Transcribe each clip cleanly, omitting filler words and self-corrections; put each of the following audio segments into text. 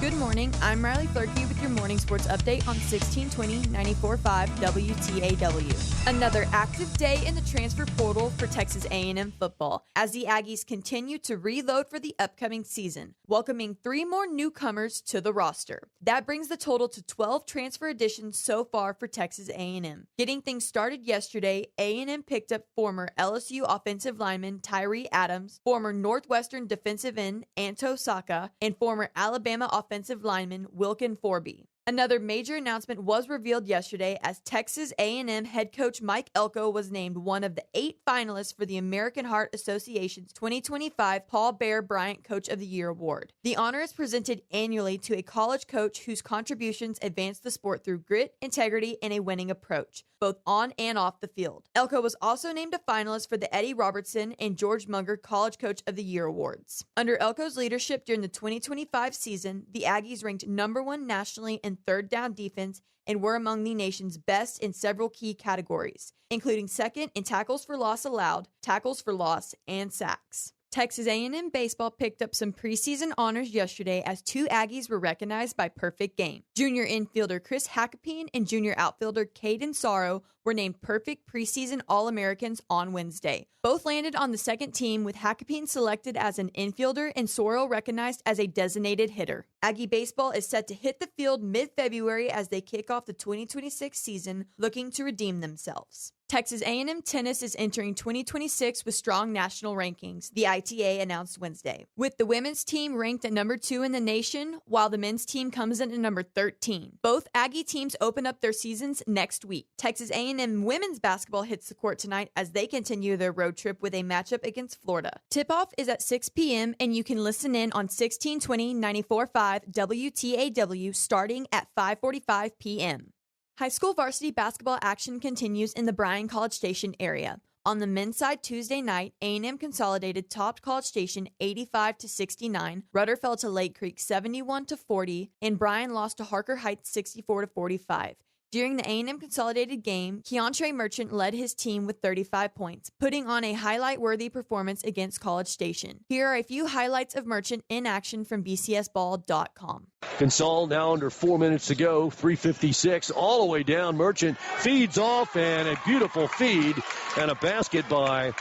Good morning, I'm Riley Floerke with your morning sports update on 1620 94.5 WTAW. Another active day in the transfer portal for Texas A&M football as the Aggies continue to reload for the upcoming season, welcoming 3 more newcomers to the roster. That brings the total to 12 transfer additions so far for Texas A&M. Getting things started yesterday, A&M picked up former LSU offensive lineman Tyree Adams, former Northwestern defensive end Anto Saka, and former Alabama offensive lineman Wilkin Forby. Another major announcement was revealed yesterday as Texas A&M head coach Mike Elko was named one of the 8 finalists for the American Heart Association's 2025 Paul Bear Bryant Coach of the Year award. The honor is presented annually to a college coach whose contributions advance the sport through grit, integrity, and a winning approach, both on and off the field. Elko was also named a finalist for the Eddie Robertson and George Munger College Coach of the Year awards. Under Elko's leadership during the 2025 season, the Aggies ranked number 1 nationally in third down defense and were among the nation's best in several key categories, including second in tackles for loss allowed, tackles for loss, and sacks. Texas A&M baseball picked up some preseason honors yesterday as 2 Aggies were recognized by Perfect Game. Junior infielder Chris Hackapine and junior outfielder Caden Sorrow were named perfect preseason All-Americans on Wednesday. Both landed on the second team, with Hackapine selected as an infielder and Sorrow recognized as a designated hitter. Aggie baseball is set to hit the field mid-February as they kick off the 2026 season, looking to redeem themselves. Texas A&M tennis is entering 2026 with strong national rankings, the ITA announced Wednesday, with the women's team ranked at number 2 in the nation, while the men's team comes in at number 13. Both Aggie teams open up their seasons next week. Texas A&M women's basketball hits the court tonight as they continue their road trip with a matchup against Florida. Tip-off is at 6 p.m. and you can listen in on 1620 94.5 WTAW starting at 5:45 p.m. High school varsity basketball action continues in the Bryan-College Station area. On the men's side Tuesday night, A&M Consolidated topped College Station 85-69, Rudder fell to Lake Creek 71-40, and Bryan lost to Harker Heights 64-45. During the A&M Consolidated game, Keontre Merchant led his team with 35 points, putting on a highlight-worthy performance against College Station. Here are a few highlights of Merchant in action from BCSBall.com. Consol now under 4 minutes to go, 3:56, all the way down. Merchant feeds off, and a beautiful feed, and a basket by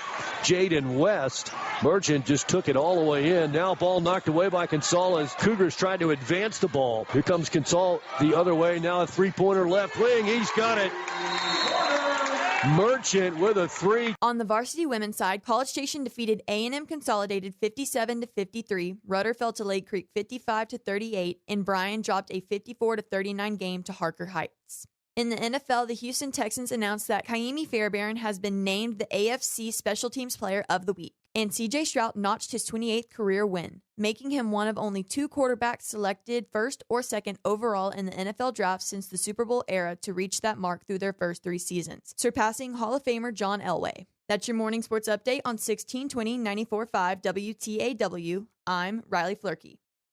Jaden West. Merchant just took it all the way in. Now ball knocked away by Consol as Cougars tried to advance the ball. Here comes Consol the other way. Now a three-pointer left wing. He's got it. Merchant with a 3. On the varsity women's side, College Station defeated A&M Consolidated 57-53, Rudder fell to Lake Creek 55-38, and Bryan dropped a 54-39 game to Harker Heights. In the NFL, the Houston Texans announced that Kaimi Fairbairn has been named the AFC Special Teams Player of the Week, and C.J. Stroud notched his 28th career win, making him one of only 2 quarterbacks selected first or second overall in the NFL draft since the Super Bowl era to reach that mark through their first 3 seasons, surpassing Hall of Famer John Elway. That's your morning sports update on 1620 94.5 WTAW. I'm Riley Floerke.